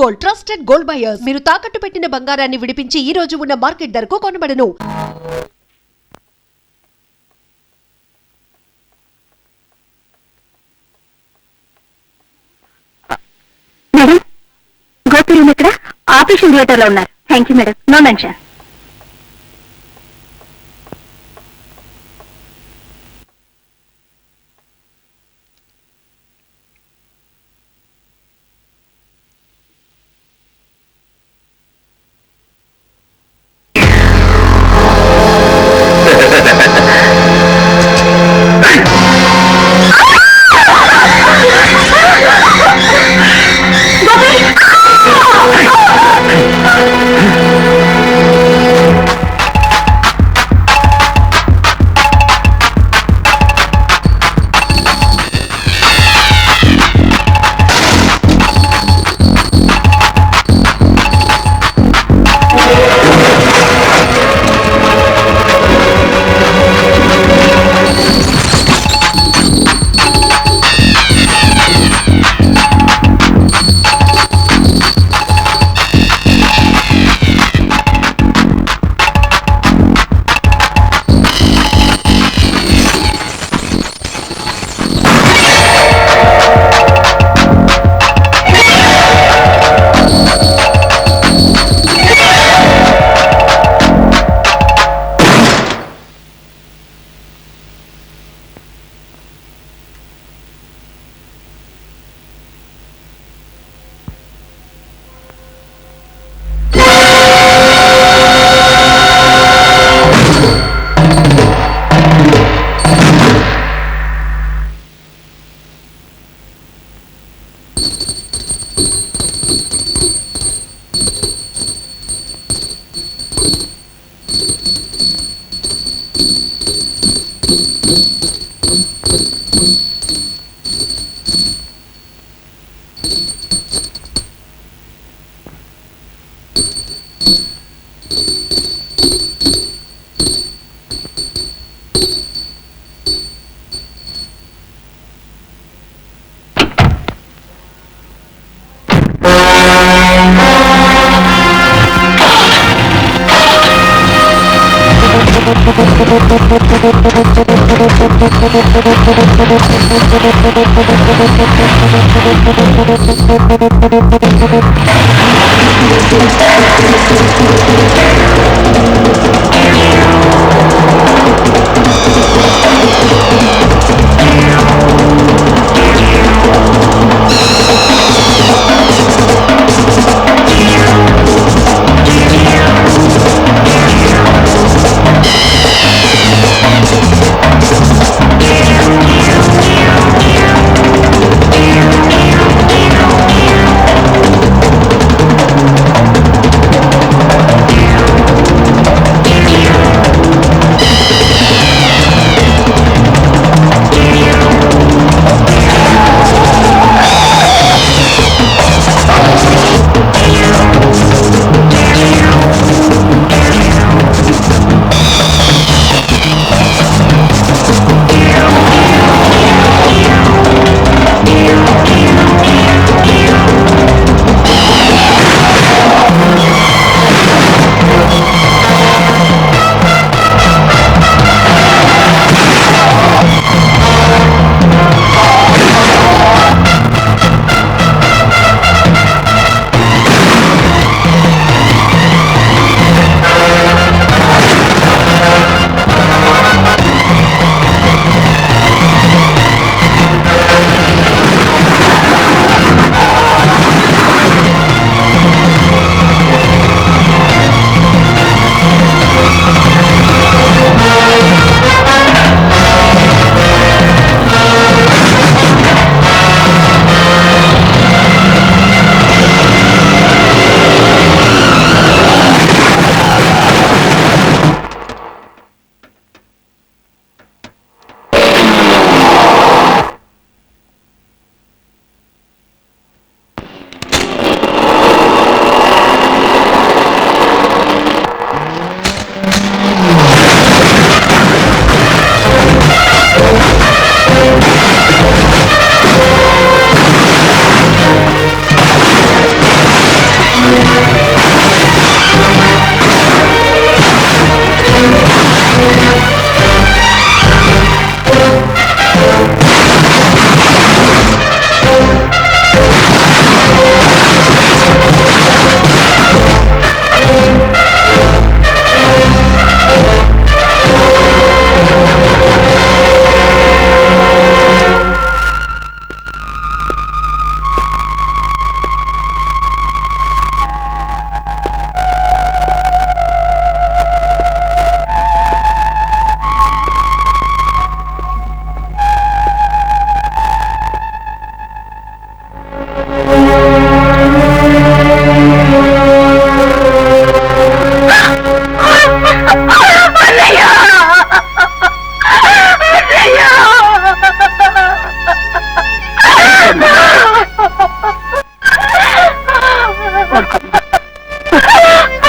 Gold trusted gold buyers. మీరు తాకట్టు పెట్టిన బంగారాన్ని విడిపించి ఈ రోజు ఉన్న మార్కెట్ ధరకు కొనబడను. మేడం, గోపి ఇక్కడ ఆపరేషన్ థియేటర్ లో ఉన్నారు. Thank you madam. No mention.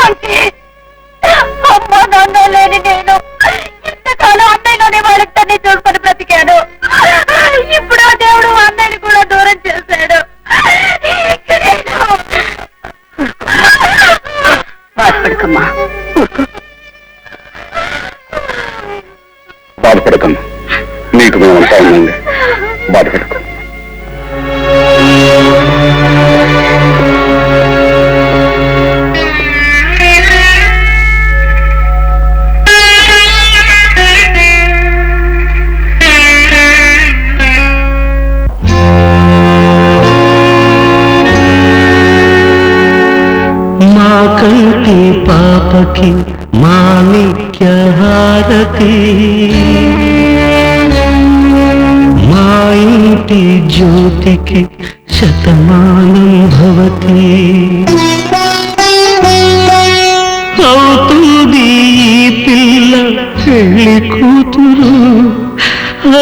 అంటే అమ్మా నాన్న లేని నేను ఇంతకాలం అన్నయ్యలోనే వాళ్ళిద్దరినీ చూసుకొని బ్రతికాను. ఇప్పుడు ఆ దేవుడు అన్నయ్యని కూడా దూరం చేశాడు. బాధపడకమ్మా, బాధపడకమ్మా, నీకు మేమంతా ఉందండి, బాధపడకు. మా కంటి పాపకి మాణిక్య హారతి, మా ఇంటి జ్యోతికి శతమానం భవతి. అవుతుంది ఈ పిల్ల పెళ్లి కూతురు,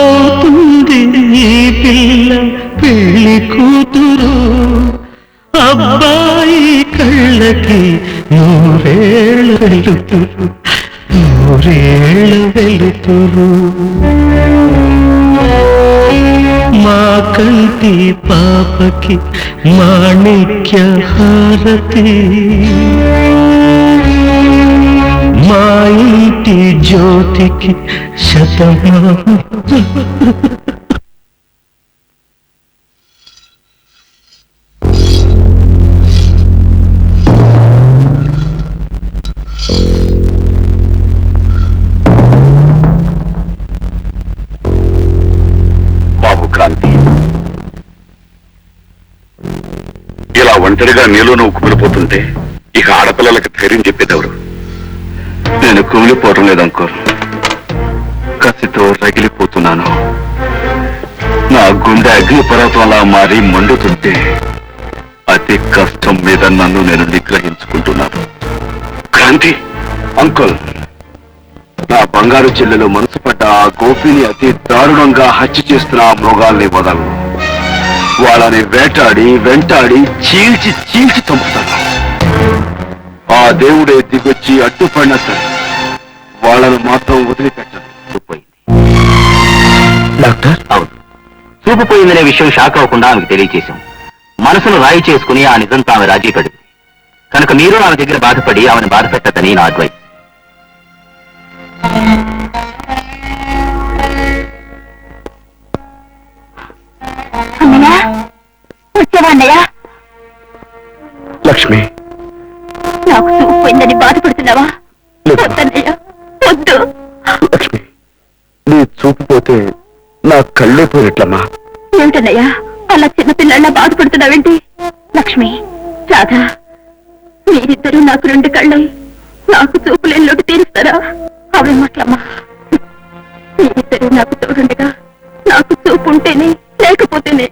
అవుతుంది ఈ పిల్ల పెళ్లి కూతురు. అబ్బాయి కళ్ళకి నూరేళ్ళ వెలుతురు, నూరేళ్ళ వెలుతురు. మా కంటి పాపకి మాణిక్య హారతి, మా ఇంటి జ్యోతికి శతమానం. ఇలా ఒంటరిగా నీలో నువ్వు కుమిలిపోతుంటే ఇక ఆడపిల్లలకి ధైర్యం చెప్పేదెవరు? నేను కుమిలిపోవటం లేదనుకో, కసితో రగిలిపోతున్నాను. నా గుండె అగ్నిపర్వతంలా మారి మండుతుంటే అతి కష్టం మీద నన్ను నేను నిగ్రహించుకుంటున్నాను. క్రాంతి అంకుల్, నా బంగారు చెల్లెలు మనసు పడ్డ ఆ గోపిని అతి దారుణంగా హత్య చేస్తున్న ఆ మృగాల్ని వదలను. వాళ్ళని వేటాడి వెంటాడి చీల్చి చీల్చి చంపుతాను. ఆ దేవుడే దిగొచ్చి అడ్డుపడినా సరే వాళ్ళను మాత్రం వదిలిపెట్టను. డాక్టర్, అవును, చూపు పోయిందనే విషయం షాక్ అవ్వకుండా ఆమెకు తెలియచేశాం. మనసును రాయి చేసుకుని ఆ నిజంతో ఆమె రాజీ పడింది కనుక మీరు ఆమె దగ్గర బాధపడి ఆమెను బాధ పెట్టదని నా అడ్వైస్. అన్నయ్య, వచ్చావా అన్నయ్య? లక్ష్మి, నాకు చూపు పోయిందని బాధపడుతున్నావా? వద్దన్నయ్య, వద్దు. లక్ష్మి, నీ చూపు పోతే నా కళ్ళే పోయినట్లమ్మా. ఏమిటన్నయ్యా అలా చిన్నపిల్లల్లా బాధపడుతున్నావేంటి? లక్ష్మి, రాధా, మీరిద్దరూ నాకు రెండు కళ్ళై నాకు చూపులేలోకి తీరుస్తారా? అవే మాటలమ్మా. మీరిద్దరూ నాకు తోడుండగా నాకు చూపు ఉంటేనే లేకపోతేనే.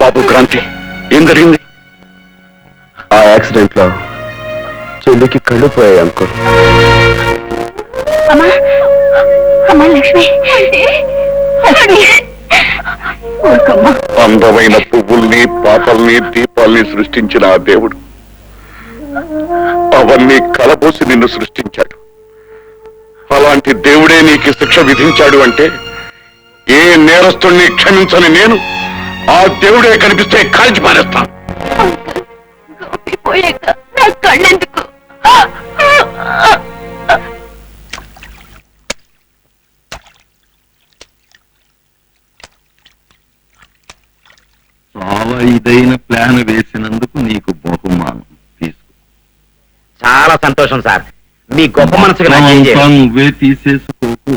బాబు, క్రాంతి, ఏం జరిగింది? ఆ యాక్సిడెంట్ లో చెల్లికి కళ్ళు పోయాయి అంకుల్. అమ్మా, అమ్మా లక్ష్మి, ఊరుకోమ్మా. అందమైన పువ్వుల్ని, పాపల్ని, దీపాల్ని సృష్టించిన ఆ దేవుడు అవన్నీ కలబోసి నిన్ను సృష్టించాడు. అలాంటి దేవుడే నీకు శిక్ష విధించాడు అంటే ఏ నేరస్తుల్ని క్షమించని నేను ఆ దేవుడే కనిపిస్తే కాల్చి పారేస్తాను. గోపి పోయాక నా కళ్ళెందుకు? చాలా ఇదైన ప్లాన్ వేసినందుకు నీకు బహుమానం తీసుకో. చాలా సంతోషం సార్. మీ గొప్ప మనసుకు నాకేం అంతా చేయాలి? నువ్వే తీసేసుకోకు.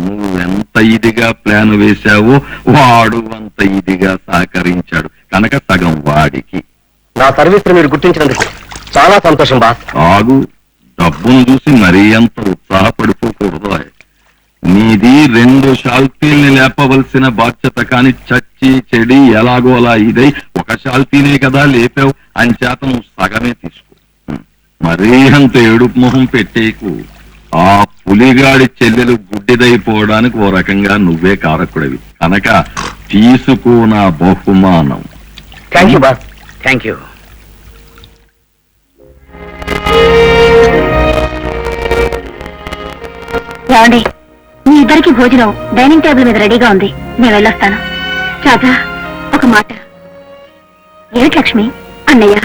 నువ్వెంత ఇదిగా ప్లాన్ వేశావో వాడు అంత ఇదిగా సహకరించాడు కనుక సగం వాడికి. నా సర్వీస్ మీరు గుర్తించినందుకు చాలా సంతోషం బాస్. ఆగు, డబ్బును చూసి మరీ అంత ఉత్సాహపడిపోకూడదు. నీది 2 షాల్తీల్ని లేపవలసిన బాధ్యత, కాని చచ్చి చెడి ఎలాగో అలా ఇదై 1 షాల్తీనే కదా లేపావు, అంచేత నువ్వు సగమే తీసుకో. మరీ అంత ఏడుపు మొహం పెట్టేకు. ఆ పులిగాడి చెల్లెలు గుడ్డిదైపోవడానికి ఓ రకంగా నువ్వే కారకుడివి కనుక తీసుకో నా బహుమానం. Thank you boss, thank you. ఏమండి, మీ ఇద్దరికి భోజనం డైనింగ్ టేబుల్ మీద రెడీగా ఉంది, నేను వెళ్ళొస్తాను. రాజా, ఒక మాట. ఏమిటి లక్ష్మి? అన్నయ్య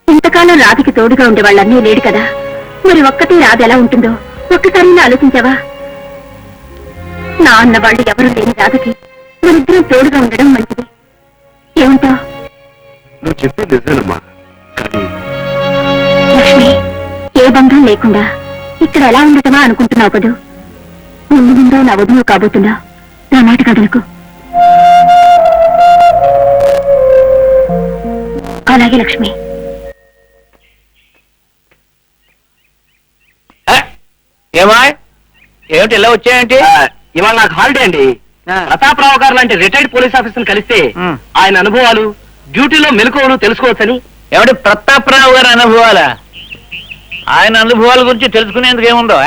ఇంతకాలం రాధకి తోడుగా ఉండే వాళ్ళన్నీ లేడు కదా, మరి ఒక్కతే రాధ ఎలా ఉంటుందో ఒక్కసారి ఆలోచించావా? నా అన్న వాళ్ళు ఎవరు లేని రాధకి మనిద్దరం తోడుగా ఉండడం మంచిది. ఏమంటావు? నువ్వు చెప్పేది నిజమేనమ్మా, కానీ లక్ష్మి, ఏ బంధం లేకుండా ఇక్కడ ఎలా ఉండటమా అనుకుంటున్నావు కదూ? ముందు ముందు నా వధువు కాబోతున్నా, నా మాట కదలకు. అలాగే లక్ష్మి. ఏమా ఏమిటి ఇలా వచ్చాయంటే? ఇవాళ నాకు హాలిడే అండి. ప్రతాపరావు గారు లాంటి రిటైర్డ్ పోలీస్ ఆఫీసర్ కలిస్తే ఆయన అనుభవాలు, డ్యూటీలో మెలకువలు తెలుసుకోవచ్చని. ఏమిటి ప్రతాపరావు గారి అనుభవాలా? ఆయన అనుభవాల గురించి తెలుసుకునేందుకు ఏముందో?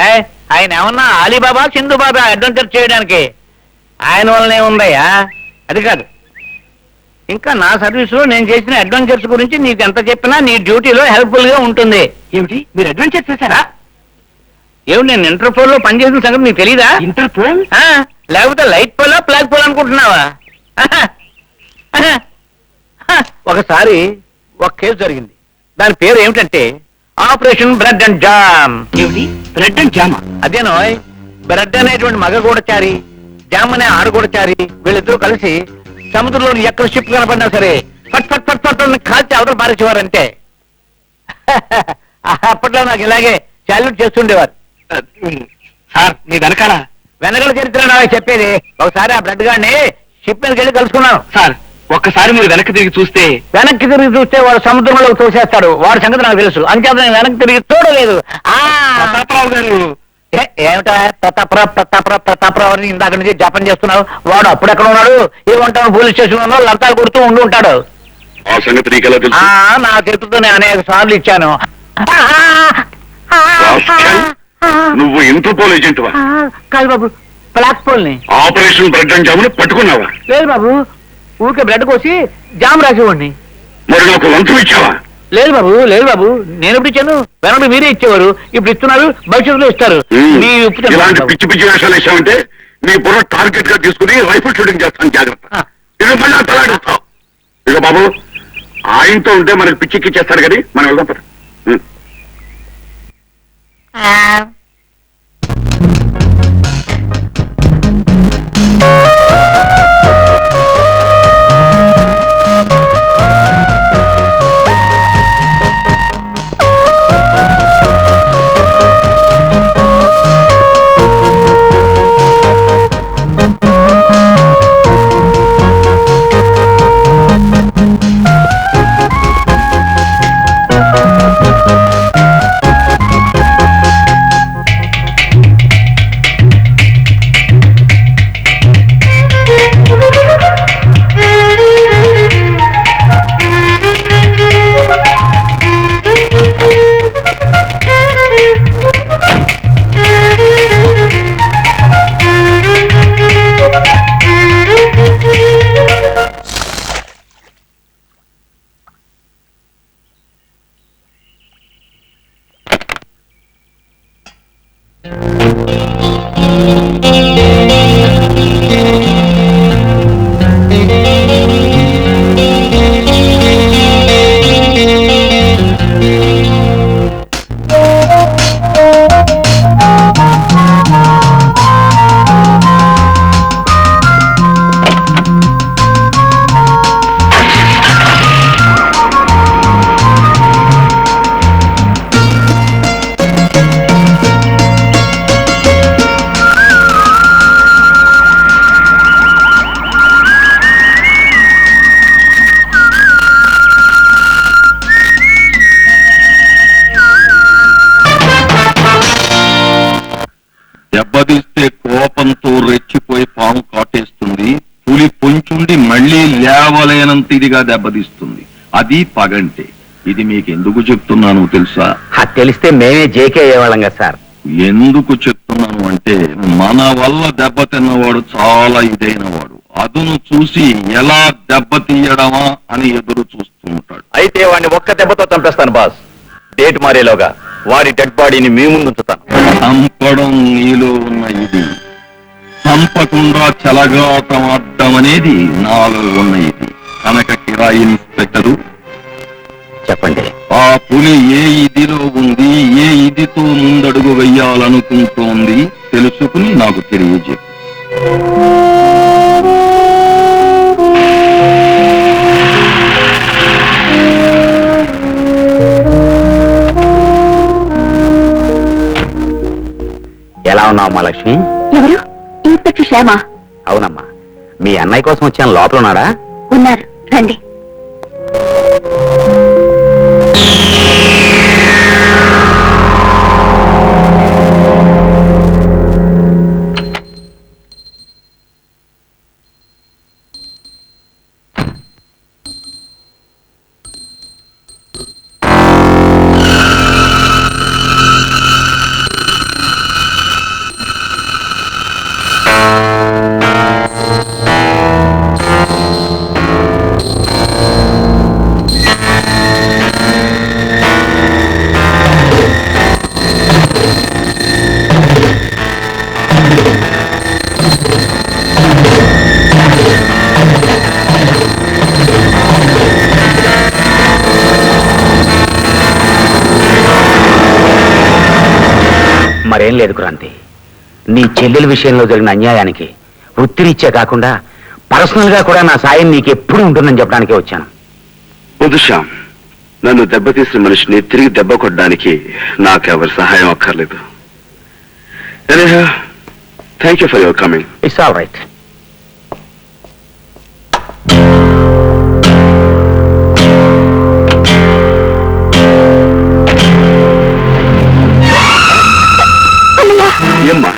ఆయన ఏమన్నా అలీబాబా సింధుబాబా అడ్వెంచర్ చేయడానికి? ఆయన వల్లనే ఉందయ్యా. అది కాదు, ఇంకా నా సర్వీసులో నేను చేసిన అడ్వెంచర్స్ గురించి నీకు ఎంత చెప్పినా నీ డ్యూటీలో హెల్ప్ఫుల్ గా ఉంటుంది. ఏమిటి, మీరు అడ్వెంచర్ చేశారా? ఏమిటి, నేను ఇంటర్పోల్ లో పనిచేసిన సంగతి నీకు తెలీదా? ఇంటర్పోల్? లేకపోతే లైట్ పోలా ఫ్లాగ్ పోల్ అనుకుంటున్నావా? ఒకసారి ఒక కేసు జరిగింది, దాని పేరు ఏమిటంటే ఆపరేషన్ బ్రెడ్ అండ్ జామ్. ఏమిటి, బ్రెడ్ అండ్ జామా? అదేనో, బ్రెడ్ అనేటువంటి మగ గూడచారి, జామ్ అనే ఆడగూడచారి, వీళ్ళిద్దరూ కలిసి సముద్రంలో ఎక్కడ షిప్ కనపడినా సరే పట్ పట్ పట్ పట్ అని కాల్చి అవతల పారేసేవారంటే. అప్పట్లో నాకు ఇలాగే సాల్యూట్ చేస్తుండేవారు. సార్, మీ వెనకాల వెనకల చరిత్ర నాకు చెప్పేది. ఒకసారి ఆ బ్రెడ్ గాడిని షిప్ మీదకి వెళ్ళి కలుసుకున్నాను. సార్, ఒక్కసారి మీరు వెనక్కి తిరిగి చూస్తే వెనక్కి తిరిగి చూస్తే వాడు సముద్రంలో తోసేస్తాడు. వాడి సంగతి నాకు తెలుసు, అంచేత నేను వెనక్కి తిరిగి చూడలేదు. ప్రతాపరావు గారు. ఏమిటా ప్రతాపరావు అని ఇందాక నుంచి జపం చేస్తున్నావు? వాడు అప్పుడెక్కడ ఉన్నాడు? ఏమంటావు, పోలీస్ స్టేషన్ లో లంతాలు కొడుతూ ఉండి ఉంటాడు. ఆ సంగతి నీకెలా తెలుసు? నా చేతులతో నేను అనేక సార్లు ఇచ్చాను. రాస్కెల్, నువ్వు ఇంటర్పోల్ ఏజెంట్వా? కాదు బాబు, బ్లాక్ పోల్ ని. Operation bread and jamun పట్టుకున్నావా? లేదు బాబు, ఊరికే బ్రెడ్ కోసి జామ్ రాసేవాడిని. మరి నాకు లంచం ఇచ్చావా? లేదు బాబు, లేదు బాబు, నేను ఎప్పుడు ఇచ్చాను? వెనక మీరే ఇచ్చేవారు, ఇప్పుడు ఇస్తున్నారు, భవిష్యత్తులో ఇస్తారు. మీ ఉప్పు తినకండి ఇలాంటి బాబు. పిచ్చి పిచ్చి వేషాలు వేసామంటే నీ బుర్ర టార్గెట్ గా తీసుకుని రైఫిల్ షూటింగ్ చేస్తాను, జాగ్రత్త. ఇక మళ్ళీ తలాడిస్తావు. ఇక బాబు, ఆయనతో ఉంటే మనకి పిచ్చిక్కి చేస్తారు కానీ మనం వెళ్దాం పద. లేవలేనంత ఇదిగా దెబ్బతీస్తుంది. అది పగంటే. ఇది మీకు ఎందుకు చెప్తున్నాను తెలుసా? అది తెలిస్తే మేమే జేకే అయ్యేవాళ్ళం కదా సార్. ఎందుకు చెప్తున్నాను అంటే మన వల్ల దెబ్బతిన్నవాడు చాలా ఇదైనవాడు. అదును చూసి ఎలా దెబ్బతీయడమా అని ఎదురు చూస్తూ ఉంటాడు. అయితే వాడిని ఒక్క దెబ్బతో చంపేస్తాను బాస్. డేట్ మారేలోగా వాడి డెడ్ బాడీని మీ ముందు ఉంచుతాను. చంపడం నీలో ఉన్న ఇది, చంపకుండా చెలగాటం ఆడడం అనేది నాలో ఉన్న ఇది. కనుక కిరాయి ఇన్స్పెక్టరు చెప్పండి. ఆ పులి ఏ ఇదిలో ఉంది, ఏ ఇదితో ముందడుగు వెయ్యాలనుకుంటోంది తెలుసుకుని నాకు తెలియజేపు. ఎలా ఉన్నావు మా లక్ష్మి? ఎవరు? ఇన్స్పెక్టర్ శ్యామ. అవునమ్మా. మీ అన్నయ్య కోసం వచ్చాను. లోపల ఉన్నాడా? ఉన్నారు, రండి. మరేం లేదు క్రాంతి. నీ చెల్లెల విషయంలో జరిగిన అన్యాయానికి వృత్తిరీత్యా కాకుండా పర్సనల్ గా కూడా నా సాయం నీకు ఎప్పుడు ఉంటుందని చెప్పడానికే వచ్చాను. వద్దు శ్యామ్, నన్ను దెబ్బతీసిన మనిషిని తిరిగి దెబ్బ కొట్టడానికి నాకెవరి సహాయం అక్కర్లేదు. Thank you for your coming. It's all right. ఏమ్మా?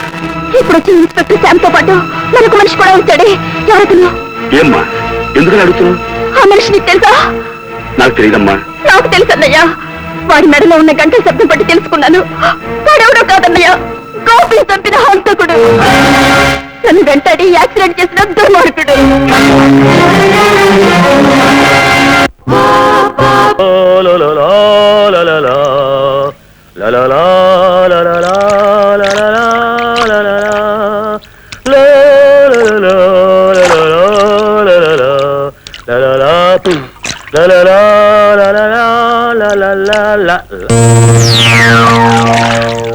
ఇప్పుడు వచ్చి ఇన్స్పెక్టర్ శ్యామ్తో పాటు మనకు మనిషి కూడా వచ్చాడే. ఎవరతను? ఏమ్మా ఎందుకని అడుగుతున్నావు? ఆ మనిషి నీకు తెలుసా? నాకు తెలియదమ్మా. నాకు తెలుసు అన్నయ్య. వాడి మెడలో ఉన్న గంటల శబ్దం బట్టి తెలుసుకున్నాను. వాడెవడో కాదన్నయ్య, గోపి చంపిన హంతకుడు. నన్ను వెంటాడి యాక్సిడెంట్ చేసిన దుర్మార్గుడు.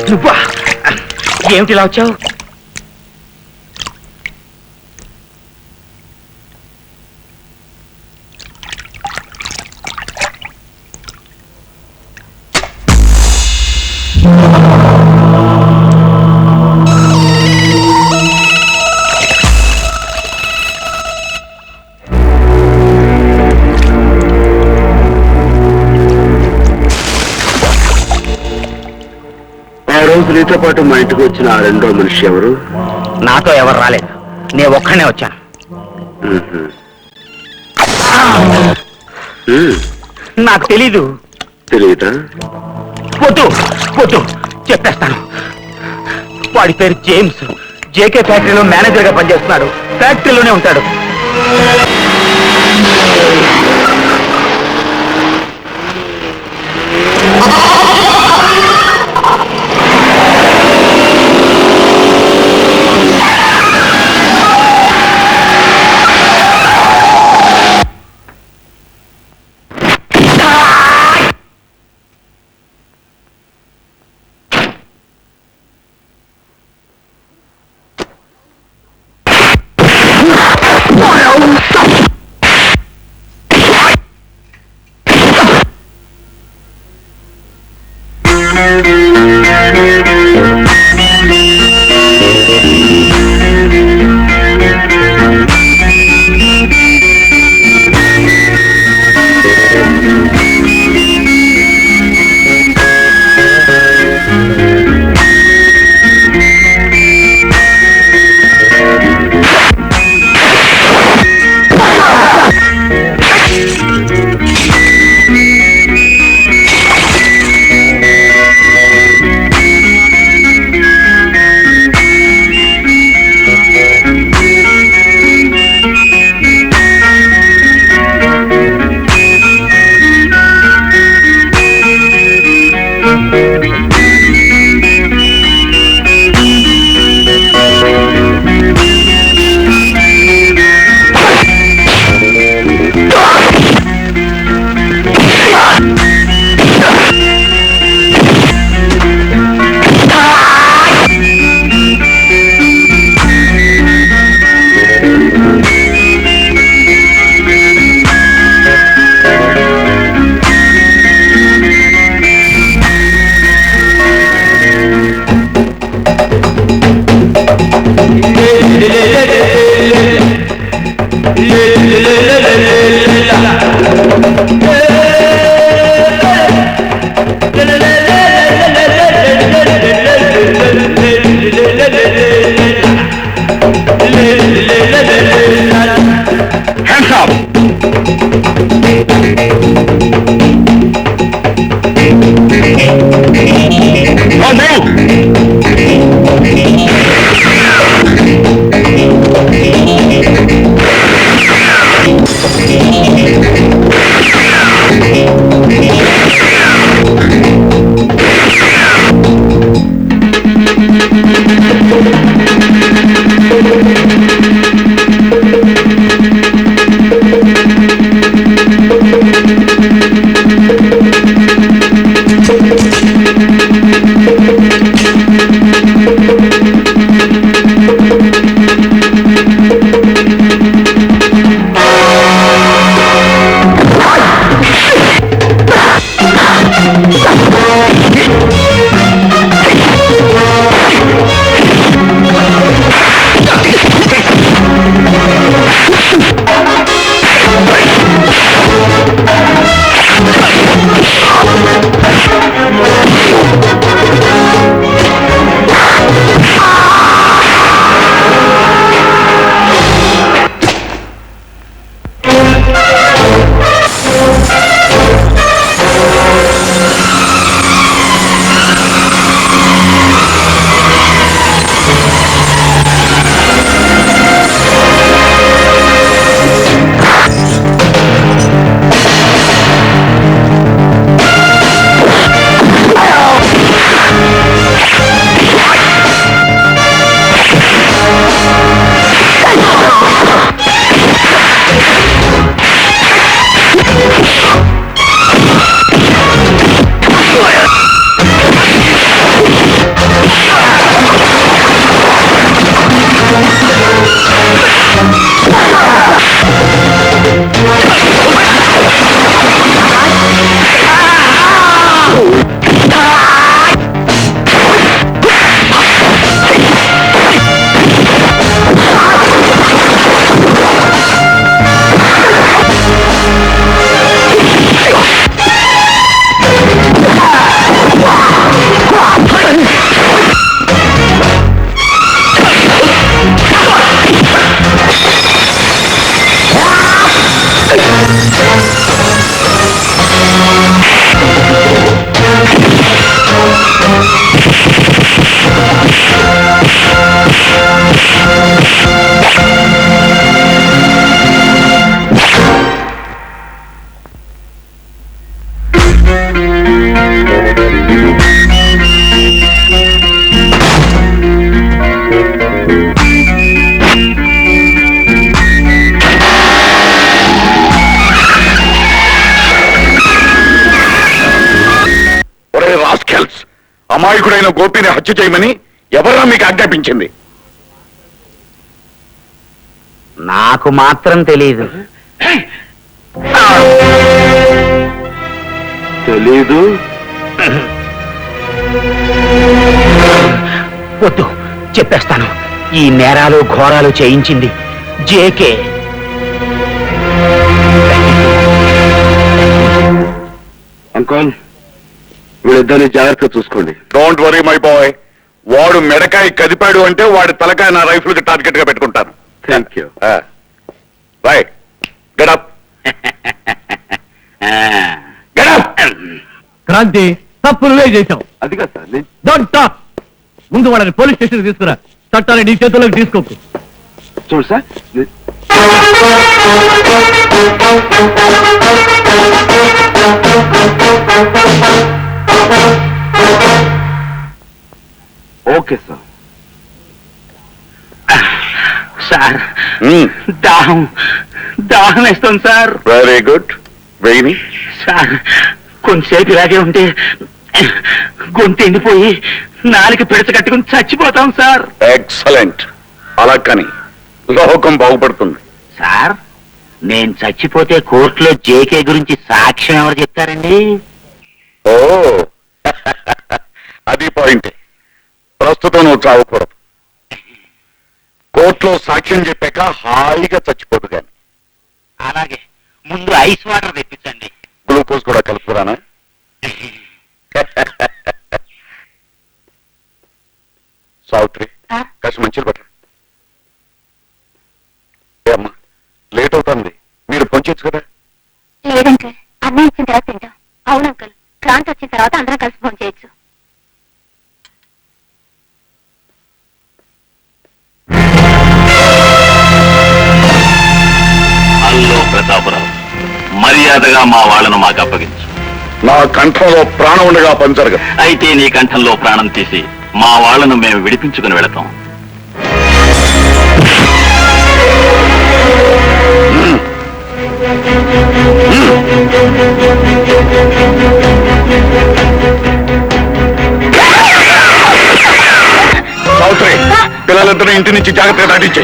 నువ్వా? ఏమిటి ఇలా వచ్చావు? నీతో పాటు మా ఇంటికి వచ్చిన ఆ రెండో మనిషి ఎవరు? నాతో ఎవరు రాలేదు, నేను ఒక్కనే వచ్చాను. నాకు తెలీదు. తెలియదా? వద్దు వద్దు, చెప్పేస్తాను. వాడి పేరు జేమ్స్. జేకే ఫ్యాక్టరీలో మేనేజర్ గా పనిచేస్తున్నాడు. ఫ్యాక్టరీలోనే ఉంటాడు. అమాయకుడైన గోపిని హత్య చేయమని ఎవరా మీకు ఆజ్ఞాపించింది? నాకు మాత్రం తెలియదు. తెలీదు? వద్దు, చెప్పేస్తాను. ఈ నేరాలు ఘోరాలు చేయించింది జేకే. అంకుల్, వీళ్ళిద్దరిని జాగ్రత్తగా చూసుకోండి. Don't worry my boy. వాడు మెడకాయ కదిపాడు అంటే వాడి తలకాయ నా రైఫిల్ కి టార్గెట్ గా పెట్టుకుంటాను. Thank you. Bye. Get up. Get up. Kranthi, తప్పు నువ్వే చేశావు. అది కాదు సార్, డోంట్ టాక్. ముందు వాళ్ళని పోలీస్ స్టేషన్ తీసుకురా. చట్టాన్ని నీ చేతుల్లోకి తీసుకోకు. చూడు సార్, ఓకే సార్. సార్, దాహం దాహం వేస్తుంది సార్. Very good. వెయ్యి. సార్, కొంచెంసేపు ఇలాగే ఉంటే గొంతు ఎండిపోయి నాలుగు పిడచ కట్టుకుని చచ్చిపోతాం సార్. ఎక్సలెంట్. అలా కానీ లోకం బాగుపడుతుంది. సార్, నేను చచ్చిపోతే కోర్టులో జేకే గురించి సాక్ష్యం ఎవరు చెప్తారండి? ఓ అది పాయింటే. ప్రస్తుతం నువ్వు చావకూడదు. కోర్టులో సాక్ష్యం చెప్పాక హాయిగా చచ్చిపోదు కానీ. అలాగే, ముందు ఐస్ వాటర్ తెప్పించండి. గ్లూకోజ్ కూడా కలుపుకురానా? సావిత్రి, కాస్త మంచిది పట్ల. అమ్మా, లేట్ అవుతుంది. మీరు పొంచొచ్చు కదా. లేదంకల్, అన్నయ్య వచ్చిన తర్వాత తింటాం. అవును అంకల్, క్రాంతి వచ్చిన తర్వాత అందరం కలిసి ఫోన్ చేయొచ్చు. హలో ప్రతాపరావు, మర్యాదగా మా వాళ్ళను మాకు అప్పగించు. నా కంఠంలో ప్రాణం ఉండగా పంచరుగా. అయితే నీ కంఠంలో ప్రాణం తీసి మా వాళ్ళను మేము విడిపించుకుని వెళతాం. సావిత్రి, పిల్లలిద్దరూ ఇంటి నుంచి జాగ్రత్తగా దాటించే.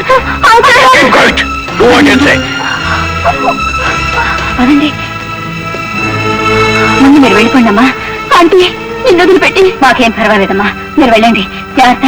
అదండి, ముందు మీరు వెళ్ళిపోండి అమ్మా. ఆంటీ, నిన్ను వదిలిపెట్టి. మాకేం పర్వాలేదమ్మా, మీరు వెళ్ళండి. జాగ్రత్త.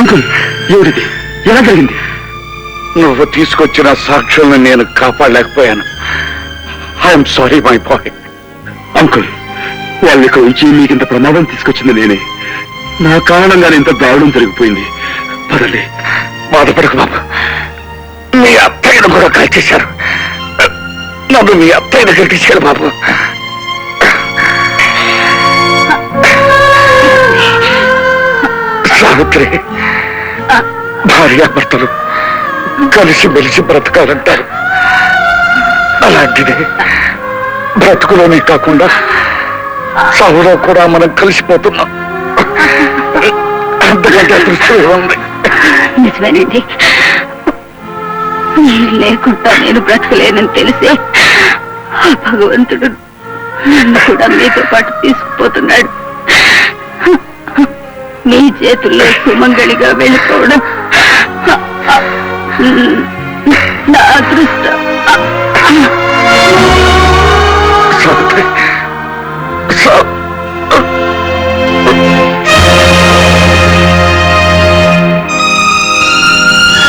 అంకుల్, ఎవరిది? ఎలా జరిగింది? నువ్వు తీసుకొచ్చిన సాక్షులను నేను కాపాడలేకపోయాను. I'm sorry my boy. Uncle, వాళ్ళ నుంచి మీకింత ప్రమాదం తీసుకొచ్చింది నేనే. నా కారణంగానే ఇంత దారుణం జరిగిపోయింది. పదండి. బాధపడకు బాబు. మీ అత్తయ్యను కూడా కాల్చేశారు. నన్ను మీ అత్తయ్య దగ్గర తీసుకెళ్ళి బాబు. సావిత్రి, భార్యాభర్తలు కలిసి మెలిసి బ్రతకాలంటారు. అలాంటిది బ్రతుకులోనే కాకుండా సాగులో కూడా మనం కలిసిపోతున్నాం. అంతకంటే అదృష్టం ఉంది. నిజమేనండి. మీరు లేకుండా నేను బ్రతకలేనని తెలిసే ఆ భగవంతుడు నన్ను కూడా మీతో పాటు తీసుకుపోతున్నాడు. మీ చేతుల్లో సుమంగళిగా వెళ్ళిపోవడం నా అదృష్టం.